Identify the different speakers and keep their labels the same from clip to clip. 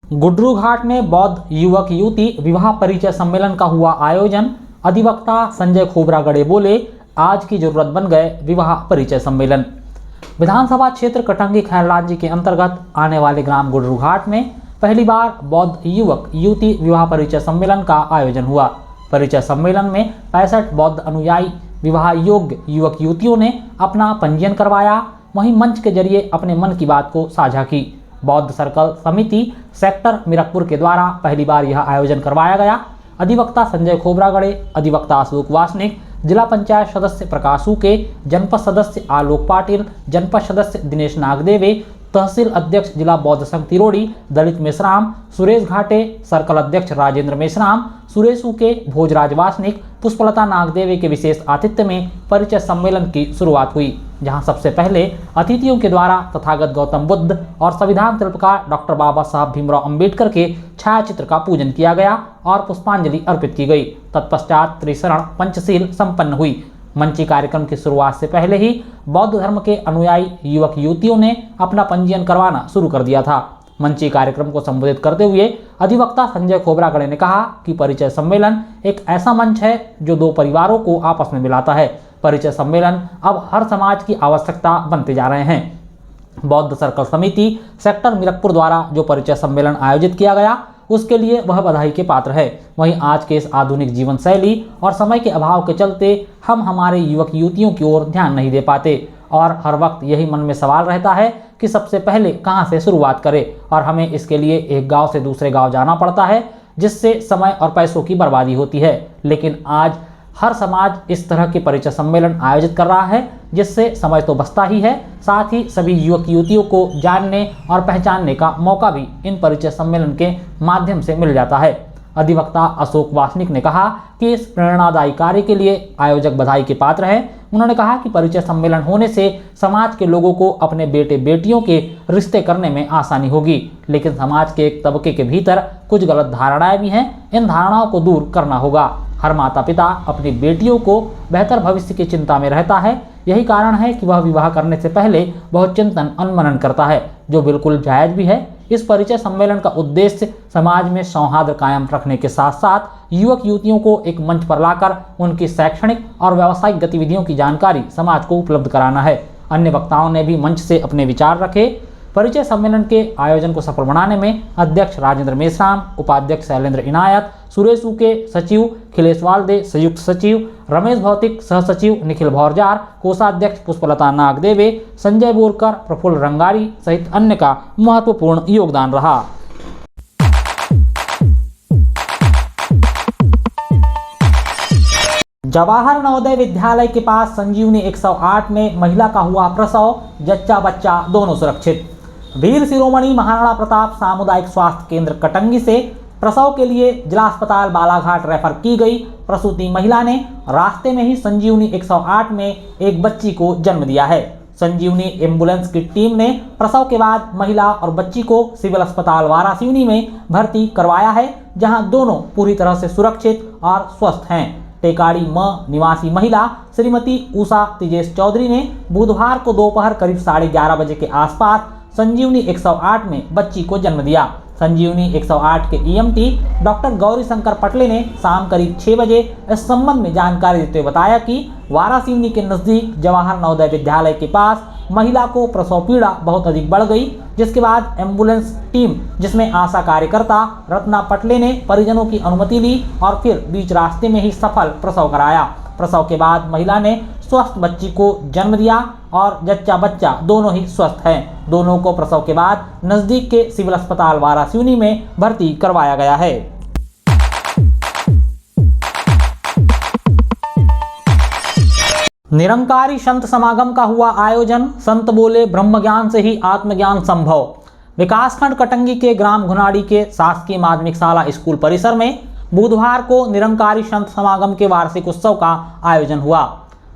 Speaker 1: गुड्रू घाट में बौद्ध युवक युवती विवाह परिचय सम्मेलन का हुआ आयोजन। अधिवक्ता संजय खोबरागड़े बोले, आज की जरूरत बन गए विवाह परिचय सम्मेलन। विधानसभा क्षेत्र कटंगी खैरलांजी के अंतर्गत आने वाले ग्राम गुड्रू घाट में पहली बार बौद्ध युवक युवती विवाह परिचय सम्मेलन का आयोजन हुआ। परिचय सम्मेलन में 65 बौद्ध अनुयायी विवाह योग्य युवक युवतियों ने अपना पंजीयन करवाया। वहीं मंच के जरिए अपने मन की बात को साझा की। बौद्ध सर्कल समिति सेक्टर मीरकपुर के द्वारा पहली बार यह आयोजन करवाया गया। अधिवक्ता संजय खोबरागड़े, अधिवक्ता अशोक वासनिक, जिला पंचायत सदस्य प्रकाश उके, जनपद सदस्य आलोक पाटिल, जनपद सदस्य दिनेश नागदेवे, तहसील अध्यक्ष जिला बौद्ध संघ तिरोड़ी दलित मेश्राम, सुरेश घाटे, सर्कल अध्यक्ष राजेंद्र मेश्राम, सुरेश उके, भोजराज वासनिक, पुष्पलता नागदेवे के विशेष आतिथ्य में परिचय सम्मेलन की शुरुआत हुई, जहां सबसे पहले अतिथियों के द्वारा तथागत गौतम बुद्ध और संविधान शिल्पकार डॉक्टर बाबा साहब भीमराव अंबेडकर के छायाचित्र का पूजन किया गया और पुष्पांजलि अर्पित की गई। तत्पश्चात त्रिशरण पंचशील संपन्न हुई। मंची कार्यक्रम की शुरुआत से पहले ही बौद्ध धर्म के अनुयायी युवक युवतियों ने अपना पंजीयन करवाना शुरू कर दिया था। मंची कार्यक्रम को संबोधित करते हुए अधिवक्ता संजय खोबरागड़े ने कहा कि परिचय सम्मेलन एक ऐसा मंच है जो दो परिवारों को आपस में मिलाता है। परिचय सम्मेलन अब हर समाज की आवश्यकता बनते जा रहे हैं। बौद्ध सर्कल समिति सेक्टर मीरकपुर द्वारा जो परिचय सम्मेलन आयोजित किया गया उसके लिए वह बधाई के पात्र है। वहीं आज के इस आधुनिक जीवन शैली और समय के अभाव के चलते हम हमारे युवक युवतियों की ओर ध्यान नहीं दे पाते और हर वक्त यही मन में सवाल रहता है कि सबसे पहले कहां से शुरुआत करें, और हमें इसके लिए एक गांव से दूसरे गांव जाना पड़ता है, जिससे समय और पैसों की बर्बादी होती है। लेकिन आज हर समाज इस तरह के परिचय सम्मेलन आयोजित कर रहा है, जिससे समय तो बचता ही है, साथ ही सभी युवक युवतियों को जानने और पहचानने का मौका भी इन परिचय सम्मेलन के माध्यम से मिल जाता है। अधिवक्ता अशोक वासनिक ने कहा कि इस प्रेरणादायी कार्य के लिए आयोजक बधाई के पात्र हैं। उन्होंने कहा कि परिचय सम्मेलन होने से समाज के लोगों को अपने बेटे बेटियों के रिश्ते करने में आसानी होगी, लेकिन समाज के एक तबके के भीतर कुछ गलत धारणाएं भी हैं। इन धारणाओं को दूर करना होगा। हर माता पिता अपनी बेटियों को बेहतर भविष्य की चिंता में रहता है। यही कारण है कि वह विवाह करने से पहले बहुत चिंतन मनन करता है, जो बिल्कुल जायज भी है। इस परिचय सम्मेलन का उद्देश्य समाज में सौहार्द कायम रखने के साथ साथ युवक युवतियों को एक मंच पर लाकर उनकी शैक्षणिक और व्यावसायिक गतिविधियों की जानकारी समाज को उपलब्ध कराना है। अन्य वक्ताओं ने भी मंच से अपने विचार रखे। परिचय सम्मेलन के आयोजन को सफल बनाने में अध्यक्ष राजेंद्र मेश्राम, उपाध्यक्ष शैलेंद्र इनायत, सुरेश उके सचिव, खिलेश वाल्दे संयुक्त सचिव, रमेश भौतिक सह सचिव, निखिल भौरजार कोषाध्यक्ष, पुष्पलता नागदेवे, संजय बोरकर, प्रफुल्ल रंगारी सहित अन्य का महत्वपूर्ण योगदान रहा। जवाहर नवोदय विद्यालय के पास संजीवनी 108 में महिला का हुआ प्रसव, जच्चा बच्चा दोनों सुरक्षित। वीर शिरोमणि महाराणा प्रताप सामुदायिक स्वास्थ्य केंद्र कटंगी से प्रसव के लिए जिला अस्पताल बालाघाट रेफर की गई प्रसूति महिला ने रास्ते में ही संजीवनी 108 में एक बच्ची को जन्म दिया है। संजीवनी एम्बुलेंस की टीम ने प्रसव के बाद महिला और बच्ची को सिविल अस्पताल वारासिवनी में भर्ती करवाया है, जहां दोनों पूरी तरह से सुरक्षित और स्वस्थ हैं। टेकाड़ी निवासी महिला श्रीमती उषा तेजेश चौधरी ने बुधवार को दोपहर करीब 11:30 बजे के आसपास संजीवनी 108 में बच्ची को जन्म दिया। संजीवनी 108 के ईएमटी डॉक्टर गौरी शंकर पटले ने शाम करीब 6 बजे इस संबंध में जानकारी देते हुए बताया कि वारासिवनी के नजदीक जवाहर नवोदय विद्यालय के पास महिला को प्रसव पीड़ा बहुत अधिक बढ़ गई, जिसके बाद एम्बुलेंस टीम जिसमें आशा कार्यकर्ता रत्ना पटले ने परिजनों की अनुमति ली और फिर बीच रास्ते में ही सफल प्रसव कराया। प्रसव के बाद महिला ने स्वस्थ बच्ची को जन्म दिया और जच्चा बच्चा दोनों ही स्वस्थ हैं। दोनों को प्रसव के बाद नजदीक के सिविल अस्पताल वारासिवनी में भर्ती करवाया गया है। निरंकारी संत समागम का हुआ आयोजन। संत बोले, ब्रह्म ज्ञान से ही आत्मज्ञान संभव। विकासखंड कटंगी के ग्राम घुनाड़ी के शासकीय माध्यमिक शाला स्कूल परिसर में बुधवार को निरंकारी संत समागम के वार्षिक उत्सव का आयोजन हुआ।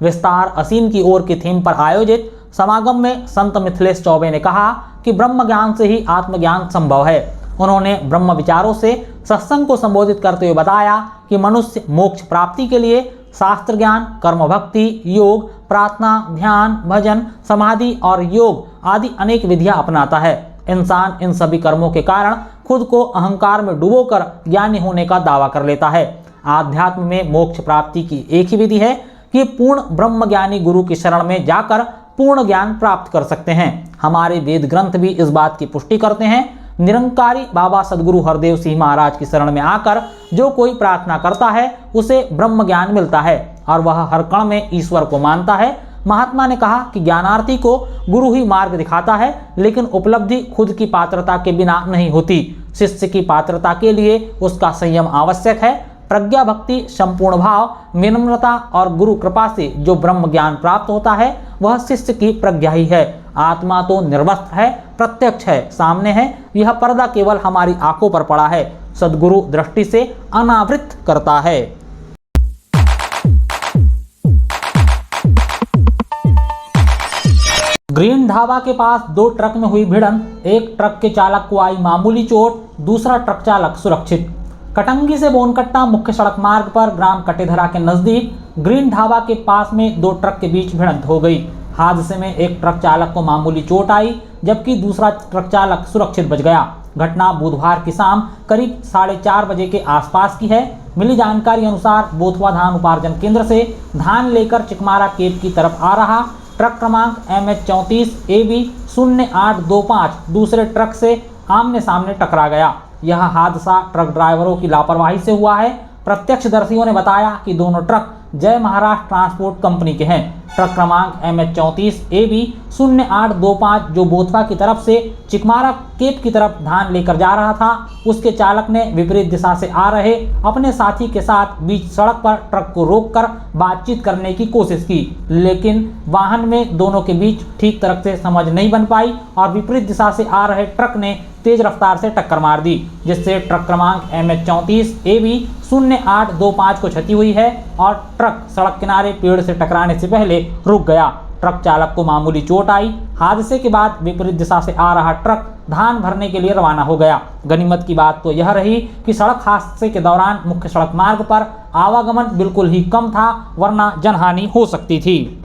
Speaker 1: विस्तार असीम की ओर की थीम पर आयोजित समागम में संत मिथिलेश चौबे ने कहा कि ब्रह्म ज्ञान से ही आत्मज्ञान संभव है। उन्होंने ब्रह्म विचारों से सत्संग को संबोधित करते हुए बताया कि मनुष्य मोक्ष प्राप्ति के लिए शास्त्र ज्ञान, कर्म भक्ति, योग, प्रार्थना, ध्यान, भजन, समाधि और योग आदि अनेक विधियां अपनाता है। इंसान इन सभी कर्मों के कारण खुद को अहंकार में डुबोकर ज्ञानी होने का दावा कर लेता है। आध्यात्म में मोक्ष प्राप्ति की एक ही विधि है कि पूर्ण ब्रह्मज्ञानी गुरु की शरण में जाकर पूर्ण ज्ञान प्राप्त कर सकते हैं। हमारे वेद ग्रंथ भी इस बात की पुष्टि करते हैं। निरंकारी बाबा सदगुरु हरदेव सिंह महाराज की शरण में आकर जो कोई प्रार्थना करता है उसे ब्रह्म ज्ञान मिलता है और वह हर कण में ईश्वर को मानता है। महात्मा ने कहा कि ज्ञानार्थी को गुरु ही मार्ग दिखाता है, लेकिन उपलब्धि खुद की पात्रता के बिना नहीं होती। शिष्य की पात्रता के लिए उसका संयम आवश्यक है। प्रज्ञा भक्ति, संपूर्ण भाव, विनम्रता और गुरु कृपा से जो ब्रह्म ज्ञान प्राप्त होता है वह शिष्य की प्रज्ञा ही है। आत्मा तो निर्वस्त्र है, प्रत्यक्ष है, सामने है। यह पर्दा केवल हमारी आंखों पर पड़ा है, सद्गुरु दृष्टि से अनावृत करता है। ग्रीन ढाबा के पास दो ट्रक में हुई भिड़ंत, एक ट्रक के चालक को आई मामूली चोट, दूसरा ट्रक चालक सुरक्षित। कटंगी से बोनकट्टा मुख्य सड़क मार्ग पर ग्राम कटेधरा के नजदीक ग्रीन ढाबा के पास में दो ट्रक के बीच भिड़ंत हो गई। हादसे में एक ट्रक चालक को मामूली चोट आई, जबकि दूसरा ट्रक चालक सुरक्षित बच गया। घटना बुधवार की शाम करीब 4:30 बजे के आसपास की है। मिली जानकारी अनुसार बोथवा धान उपार्जन केंद्र से धान लेकर चिकमारा केप की तरफ आ रहा ट्रक क्रमांक MH34 AB 0825 दूसरे ट्रक से आमने सामने टकरा गया। यह हादसा ट्रक ड्राइवरों की लापरवाही से हुआ है। प्रत्यक्षदर्शियों ने बताया कि दोनों ट्रक जय महाराष्ट्र ट्रांसपोर्ट कंपनी के हैं। ट्रक क्रमांक MH34 AB 0825 जो बोथवा की तरफ से चिकमारा केप की तरफ धान लेकर जा रहा था, उसके चालक ने विपरीत दिशा से आ रहे अपने साथी के साथ बीच सड़क पर ट्रक को रोककर बातचीत करने की कोशिश की, लेकिन वाहन में दोनों के बीच ठीक तरह से समझ नहीं बन पाई और विपरीत दिशा से आ रहे ट्रक ने तेज रफ्तार से टक्कर मार दी, जिससे ट्रक क्रमांक MH34 AB 0825 को क्षति हुई है और ट्रक सड़क किनारे पेड़ से टकराने से पहले रुक गया। ट्रक चालक को मामूली चोट आई। हादसे के बाद विपरीत दिशा से आ रहा ट्रक धान भरने के लिए रवाना हो गया। गनीमत की बात तो यह रही कि सड़क हादसे के दौरान मुख्य सड़क मार्ग पर आवागमन बिल्कुल ही कम था, वरना जनहानि हो सकती थी।